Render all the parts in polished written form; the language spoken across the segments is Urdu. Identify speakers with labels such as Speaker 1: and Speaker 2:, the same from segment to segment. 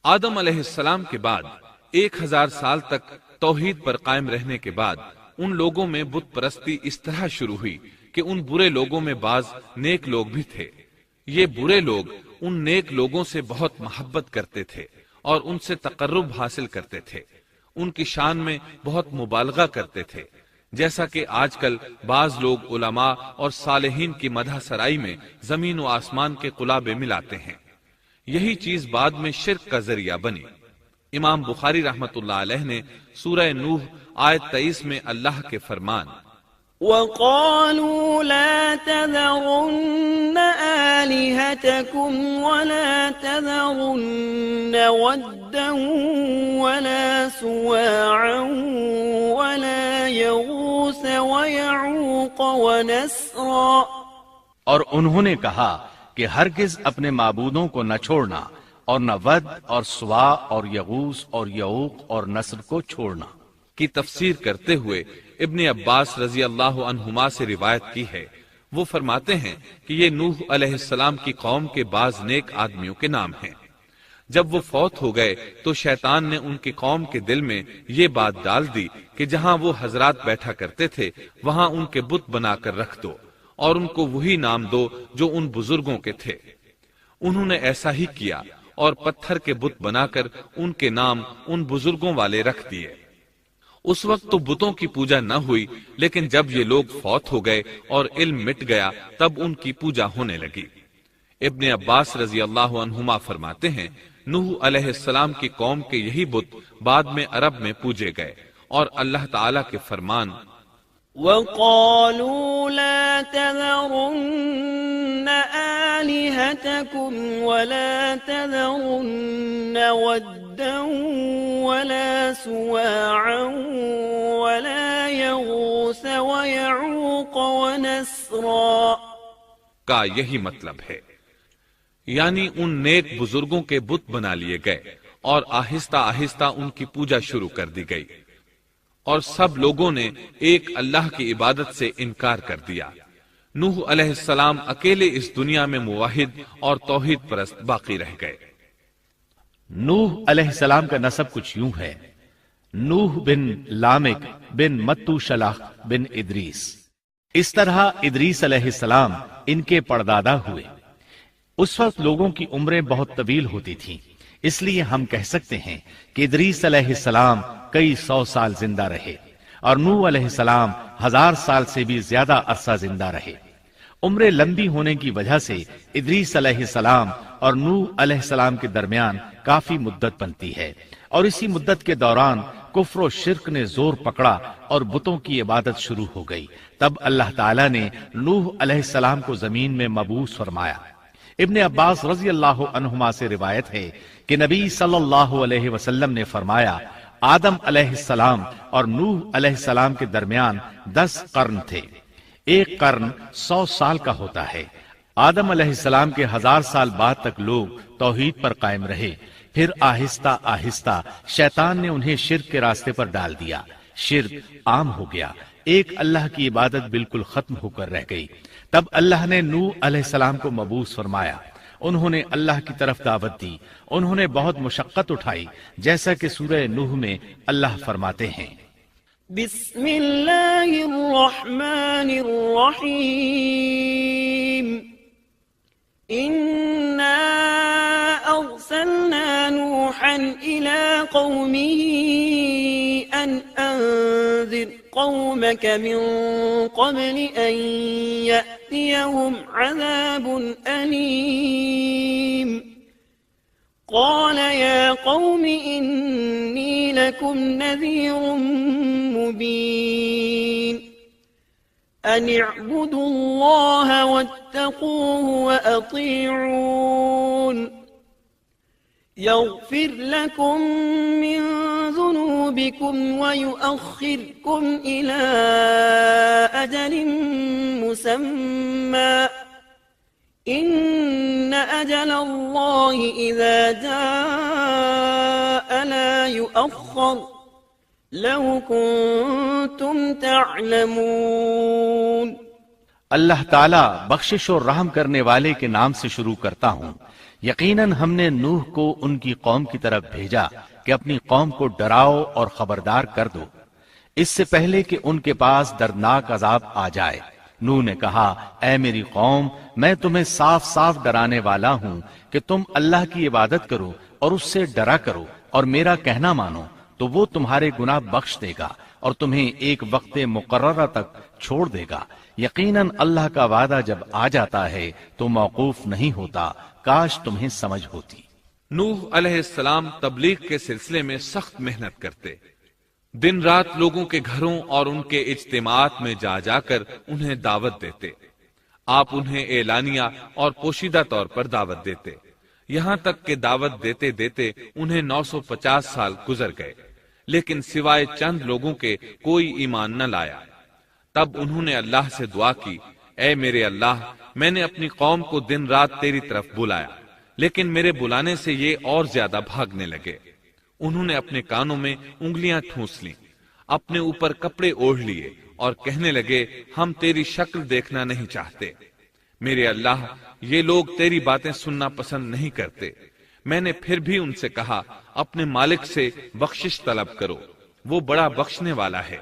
Speaker 1: آدم علیہ السلام کے بعد 1000 سال تک توحید پر قائم رہنے کے بعد ان لوگوں میں بت پرستی اس طرح شروع ہوئی کہ ان برے لوگوں میں بعض نیک لوگ بھی تھے۔ یہ برے لوگ ان نیک لوگوں سے بہت محبت کرتے تھے اور ان سے تقرب حاصل کرتے تھے، ان کی شان میں بہت مبالغہ کرتے تھے، جیسا کہ آج کل بعض لوگ علماء اور صالحین کی مدح سرائی میں زمین و آسمان کے قلابے ملاتے ہیں۔ یہی چیز بعد میں شرک کا ذریعہ بنی۔ امام بخاری رحمت اللہ علیہ نے سورہ نوح آیت 23 میں اللہ کے فرمان
Speaker 2: وَقَالُوا لَا تَذَرُنَّ آلِهَتَكُمْ وَلَا تَذَرُنَّ وَدًّا وَلَا سُوَاعًا وَلَا يَغُوثَ وَيَعُوقَ وَنَسْرًا،
Speaker 3: اور انہوں نے کہا کہ ہرگز اپنے معبودوں کو نہ چھوڑنا، اور نہ ود اور سوا اور یغوث اور یعوق اور نصر کو چھوڑنا
Speaker 1: کی تفسیر کرتے ہوئے ابن عباس رضی اللہ عنہما سے روایت کی ہے۔ وہ فرماتے ہیں کہ یہ نوح علیہ السلام کی قوم کے بعض نیک آدمیوں کے نام ہیں۔ جب وہ فوت ہو گئے تو شیطان نے ان کی قوم کے دل میں یہ بات ڈال دی کہ جہاں وہ حضرات بیٹھا کرتے تھے وہاں ان کے بت بنا کر رکھ دو اور ان کو وہی نام دو جو ان بزرگوں کے تھے۔ انہوں نے ایسا ہی کیا اور پتھر کے بت بنا کر ان کے نام ان بزرگوں والے رکھ دیے۔ اس وقت تو بتوں کی پوجا نہ ہوئی، لیکن جب یہ لوگ فوت ہو گئے اور علم مٹ گیا تب ان کی پوجا ہونے لگی۔ ابن عباس رضی اللہ عنہما فرماتے ہیں نوح علیہ السلام کی قوم کے یہی بت بعد میں عرب میں پوجے گئے، اور اللہ تعالیٰ کے فرمان
Speaker 2: وَقَالُوا لَا تَذَرُنَّ آلِهَتَكُمْ وَلَا تَذَرُنَّ وَدًّا وَلَا سُوَاعًا وَلَا يَغُوثَ وَيَعُوقَ وَنَسْرًا
Speaker 1: کا یہی مطلب ہے، یعنی ان نیک بزرگوں کے بت بنا لیے گئے اور آہستہ آہستہ ان کی پوجا شروع کر دی گئی، اور سب لوگوں نے ایک اللہ کی عبادت سے انکار کر دیا۔ نوح علیہ السلام اکیلے اس دنیا میں موحد اور توحید پرست باقی رہ گئے۔
Speaker 3: نوح علیہ السلام کا نسب کچھ یوں ہے: نوح بن لامک بن متو شلح بن ادریس۔ اس طرح ادریس علیہ السلام ان کے پردادا ہوئے۔ اس وقت لوگوں کی عمریں بہت طویل ہوتی تھیں، اس لیے ہم کہہ سکتے ہیں کہ ادریس علیہ السلام کئی 100 سال زندہ رہے، اور نوح علیہ السلام 1000 سال سے بھی زیادہ عرصہ زندہ رہے۔ عمریں لمبی ہونے کی وجہ سے ادریس علیہ السلام اور نوح علیہ السلام کے درمیان کافی مدت بنتی ہے، اور اسی مدت کے دوران کفر و شرک نے زور پکڑا اور بتوں کی عبادت شروع ہو گئی۔ تب اللہ تعالیٰ نے نوح علیہ السلام کو زمین میں مبعوث فرمایا۔ ابن عباس رضی اللہ عنہما سے روایت ہے کہ نبی صلی اللہ علیہ وسلم نے فرمایا آدم علیہ السلام اور نوح علیہ السلام کے درمیان 10 قرن تھے۔ ایک قرن 100 سال کا ہوتا ہے۔ آدم علیہ السلام کے 1000 سال بعد تک لوگ توحید پر قائم رہے، پھر آہستہ آہستہ شیطان نے انہیں شرک کے راستے پر ڈال دیا، شرک عام ہو گیا، ایک اللہ کی عبادت بالکل ختم ہو کر رہ گئی۔ تب اللہ نے نوح علیہ السلام کو مبعوث فرمایا، انہوں نے اللہ کی طرف دعوت دی، انہوں نے بہت مشقت اٹھائی، جیسا کہ سورہ نوح میں اللہ فرماتے ہیں
Speaker 2: بسم اللہ الرحمن الرحیم انا ارسلنا نوحا الى قومه ان انذر قومك من قبل ان يأتيهم عذاب أليم قال يا قوم إني لكم نذير مبين أن اعبدوا الله واتقوه وأطيعون يغفر لكم من ذنوبكم ويؤخركم إلى أجل مسمى إن أجل الله إذا جاء لا يؤخر لو كنتم تعلمون۔
Speaker 3: اللہ تعالیٰ بخشش اور رحم کرنے والے کے نام سے شروع کرتا ہوں۔ یقیناً ہم نے نوح کو ان کی قوم کی طرف بھیجا کہ اپنی قوم کو ڈراؤ اور خبردار کر دو اس سے پہلے کہ ان کے پاس دردناک عذاب آ جائے۔ نوح نے کہا، اے میری قوم، میں تمہیں صاف صاف ڈرانے والا ہوں کہ تم اللہ کی عبادت کرو اور اس سے ڈرا کرو اور میرا کہنا مانو، تو وہ تمہارے گناہ بخش دے گا اور تمہیں ایک وقت مقررہ تک چھوڑ دے گا۔ یقیناً اللہ کا وعدہ جب آ جاتا ہے تو موقوف نہیں ہوتا، کاش تمہیں سمجھ ہوتی۔
Speaker 1: نوح علیہ السلام تبلیغ کے سلسلے میں سخت محنت کرتے، دن رات لوگوں کے گھروں اور ان کے اجتماعات میں جا جا کر انہیں دعوت دیتے۔ آپ انہیں اعلانیہ اور پوشیدہ طور پر دعوت دیتے، یہاں تک کہ دعوت دیتے دیتے انہیں 950 سال گزر گئے، لیکن سوائے چند لوگوں کے کوئی ایمان نہ لایا۔ تب انہوں نے اللہ سے دعا کی، اے میرے اللہ، میں نے اپنی قوم کو دن رات تیری طرف بلایا، لیکن میرے بلانے سے یہ اور زیادہ بھاگنے لگے۔ انہوں نے اپنے کانوں میں انگلیاں ٹھونس لیں، اپنے اوپر کپڑے اوڑھ لیے اور کہنے لگے، ہم تیری شکل دیکھنا نہیں چاہتے۔ میرے اللہ، یہ لوگ تیری باتیں سننا پسند نہیں کرتے۔ میں نے پھر بھی ان سے کہا، اپنے مالک سے بخشش طلب کرو، وہ بڑا بخشنے والا ہے۔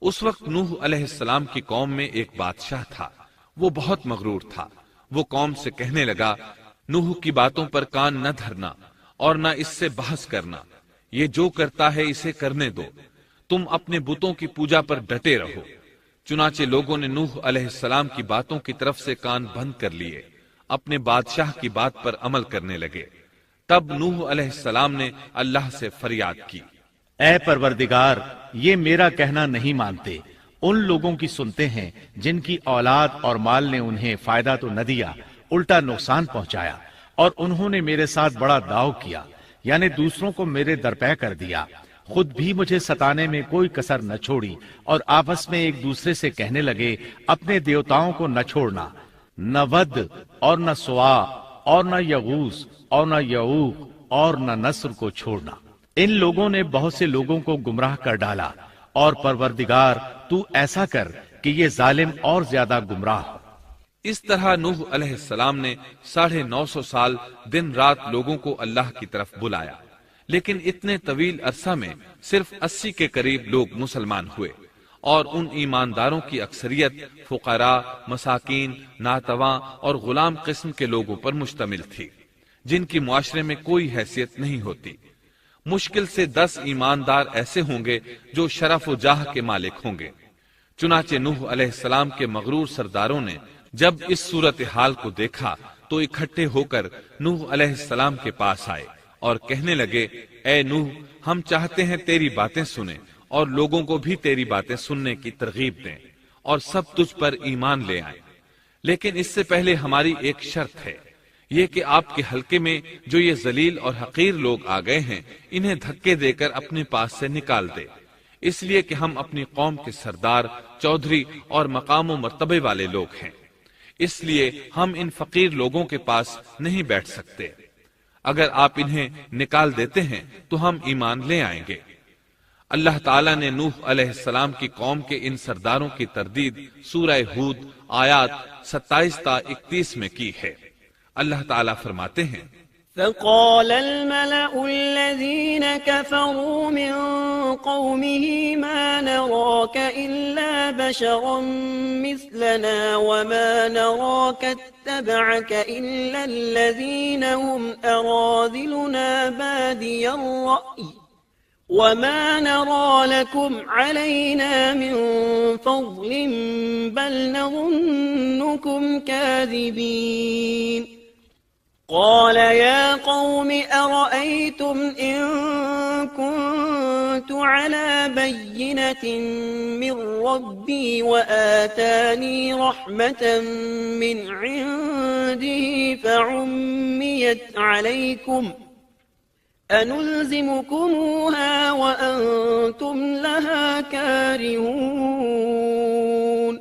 Speaker 1: اس وقت نوح علیہ السلام کی قوم میں ایک بادشاہ تھا، وہ بہت مغرور تھا۔ وہ قوم سے کہنے لگا، نوح کی باتوں پر کان نہ دھرنا اور نہ اس سے بحث کرنا، یہ جو کرتا ہے اسے کرنے دو، تم اپنے بتوں کی پوجا پر ڈٹے رہو۔ چنانچہ لوگوں نے نوح علیہ السلام کی باتوں کی طرف سے کان بند کر لیے، اپنے بادشاہ کی بات پر عمل کرنے لگے۔ تب نوح علیہ السلام نے اللہ سے فریاد کی،
Speaker 3: اے پروردگار، یہ میرا کہنا نہیں مانتے، ان لوگوں کی سنتے ہیں جن کی اولاد اور مال نے انہیں فائدہ تو نہ دیا، الٹا نقصان پہنچایا، اور انہوں نے میرے ساتھ بڑا داؤ کیا، یعنی دوسروں کو میرے درپے کر دیا، خود بھی مجھے ستانے میں کوئی کسر نہ چھوڑی، اور آپس میں ایک دوسرے سے کہنے لگے، اپنے دیوتاؤں کو نہ چھوڑنا، نہ ود اور نہ سوا اور نہ یغوث اور نہ یعوق اور نہ نصر کو چھوڑنا۔ ان لوگوں نے بہت سے لوگوں کو گمراہ کر ڈالا، اور پروردگار تو ایسا کر کہ یہ ظالم اور زیادہ گمراہ ہو۔
Speaker 1: اس طرح نوح علیہ السلام نے 950 سال دن رات لوگوں کو اللہ کی طرف بلایا، لیکن اتنے طویل عرصہ میں صرف 80 کے قریب لوگ مسلمان ہوئے، اور ان ایمانداروں کی اکثریت فقراء، مساکین، ناتواں اور غلام قسم کے لوگوں پر مشتمل تھی، جن کی معاشرے میں کوئی حیثیت نہیں ہوتی۔ مشکل سے 10 ایماندار ایسے ہوں گے جو شرف و جاہ کے مالک ہوں گے۔ چنانچہ نوح علیہ السلام کے مغرور سرداروں نے جب اس صورتحال کو دیکھا تو اکٹھے ہو کر نوح علیہ السلام کے پاس آئے اور کہنے لگے، اے نوح، ہم چاہتے ہیں تیری باتیں سنیں اور لوگوں کو بھی تیری باتیں سننے کی ترغیب دیں اور سب تجھ پر ایمان لے آئیں، لیکن اس سے پہلے ہماری ایک شرط ہے، یہ کہ آپ کے حلقے میں جو یہ ذلیل اور حقیر لوگ آ گئے ہیں، انہیں دھکے دے کر اپنے پاس سے نکال دے، اس لیے کہ ہم اپنی قوم کے سردار، چودھری اور مقام و مرتبے والے لوگ ہیں، اس لیے ہم ان فقیر لوگوں کے پاس نہیں بیٹھ سکتے۔ اگر آپ انہیں نکال دیتے ہیں تو ہم ایمان لے آئیں گے۔ اللہ تعالیٰ نے نوح علیہ السلام کی قوم کے ان سرداروں کی تردید سورہ ہود آیات 27 تا 31 میں کی ہے۔ اللہ تعالیٰ فرماتے ہیں،
Speaker 2: فقال الملأ الذين كفروا من قومه ما نراك إلا بشرا مثلنا وما نراك اتبعك إلا الذين هم أراذلنا بادي الرأي وما نرى لكم علينا من فضل بل نظنكم كاذبين قال يا قوم أرأيتم إن كنت على بينة من ربي وآتاني رحمة من عنده فعميت عليكم أنلزمكموها وأنتم لها كارهون۔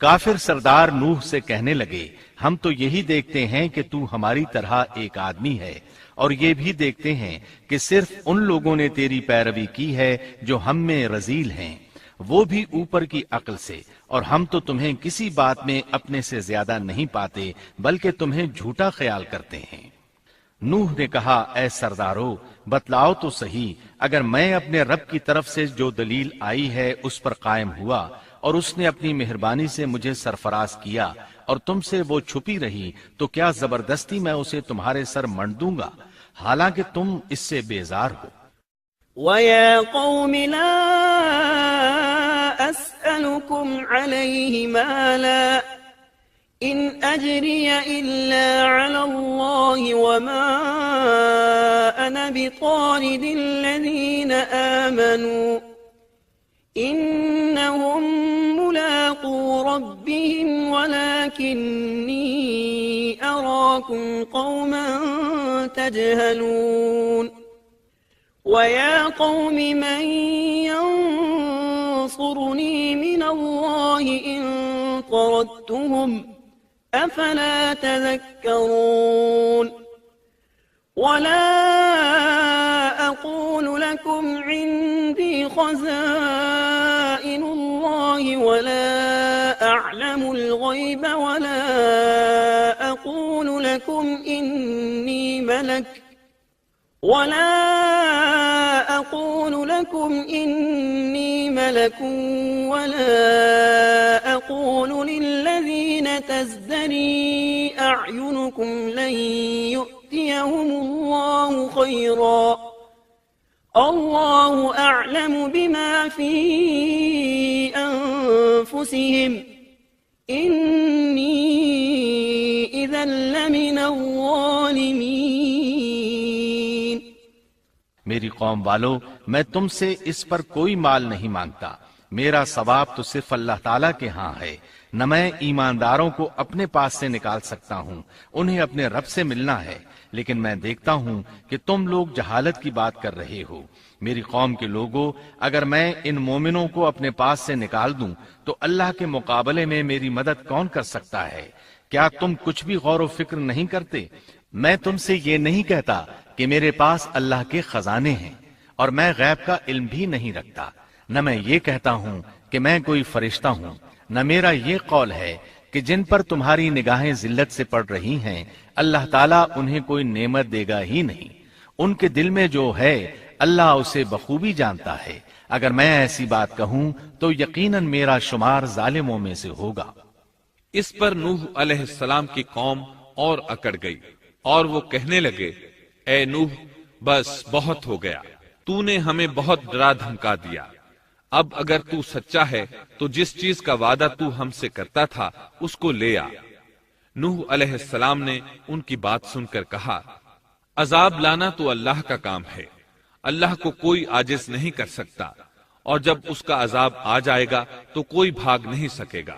Speaker 3: کافر سردار نوح سے کہنے لگے، ہم تو یہی دیکھتے ہیں کہ تو ہماری طرح ایک آدمی ہے، اور یہ بھی دیکھتے ہیں کہ صرف ان لوگوں نے تیری پیروی کی ہے جو ہم میں رذیل ہیں، وہ بھی اوپر کی عقل سے، اور ہم تو تمہیں کسی بات میں اپنے سے زیادہ نہیں پاتے بلکہ تمہیں جھوٹا خیال کرتے ہیں۔ نوح نے کہا، اے سردارو، بتلاؤ تو صحیح، اگر میں اپنے رب کی طرف سے جو دلیل آئی ہے اس پر قائم ہوا اور اس نے اپنی مہربانی سے مجھے سرفراز کیا اور تم سے وہ چھپی رہی، تو کیا زبردستی میں اسے تمہارے سر منڈ دوں گا، حالانکہ تم اس سے بیزار ہو۔
Speaker 2: وَيَا قَوْمِ لَا أَسْأَلُكُمْ عَلَيْهِ مَالًا إِنْ أَجْرِيَ إِلَّا عَلَى اللَّهِ وَمَا أَنَا بِطَارِدِ الَّذِينَ آمَنُوا إِنَّهُمْ مُلَاقُو رَبِّهِمْ وَلَكِنِّي أَرَاكُمْ قَوْمًا تَجْهَلُونَ وَيَا قَوْمِ مَنْ يَنْصُرُنِي مِنَ اللَّهِ إِنْ طَرَدتُّهُمْ أَفَلَا تَذَكَّرُونَ وَلَا أَقُولُ لَكُمْ عِنْدِي خَزَائِنُ اللَّهِ وَلَا أَعْلَمُ الْغَيْبَ وَلَا أَقُولُ لَكُمْ إِنِّي مَلَكٌ وَلَا أَقُولُ لِلَّذِينَ تَزْدَرِي أَعْيُنُكُمْ لَن يُؤْتِيَهُمُ اللَّهُ خَيْرًا اللَّهُ أَعْلَمُ بِمَا فِي أَنفُسِهِمْ إِنِّي إِذًا لَّمِنَ الظَّالِمِينَ۔
Speaker 3: میری قوم والو، میں تم سے اس پر کوئی مال نہیں مانگتا، میرا ثواب تو صرف اللہ تعالیٰ کے ہاں ہے۔ نہ میں ایمانداروں کو اپنے پاس سے نکال سکتا ہوں، انہیں اپنے رب سے ملنا ہے، لیکن میں دیکھتا ہوں کہ تم لوگ جہالت کی بات کر رہے ہو۔ میری قوم کے لوگوں، اگر میں ان مومنوں کو اپنے پاس سے نکال دوں تو اللہ کے مقابلے میں میری مدد کون کر سکتا ہے؟ کیا تم کچھ بھی غور و فکر نہیں کرتے؟ میں تم سے یہ نہیں کہتا کہ میرے پاس اللہ کے خزانے ہیں اور میں غیب کا علم بھی نہیں رکھتا، نہ میں یہ کہتا ہوں کہ میں کوئی فرشتہ ہوں، نہ میرا یہ قول ہے کہ جن پر تمہاری نگاہیں ذلت سے پڑ رہی ہیں اللہ تعالیٰ انہیں کوئی نعمت دے گا ہی نہیں۔ ان کے دل میں جو ہے اللہ اسے بخوبی جانتا ہے۔ اگر میں ایسی بات کہوں تو یقیناً میرا شمار ظالموں میں سے ہوگا۔
Speaker 1: اس پر نوح علیہ السلام کی قوم اور اکڑ گئی اور وہ کہنے لگے، اے نوح، بس بہت ہو گیا، تو نے ہمیں بہت ڈرا دھمکا دیا۔ اب اگر تو سچا ہے تو جس چیز کا وعدہ تو ہم سے کرتا تھا اس کو لے آ۔ نوح علیہ السلام نے ان کی بات سن کر کہا، عذاب لانا تو اللہ کا کام ہے، اللہ کو کوئی عاجز نہیں کر سکتا، اور جب اس کا عذاب آ جائے گا تو کوئی بھاگ نہیں سکے گا۔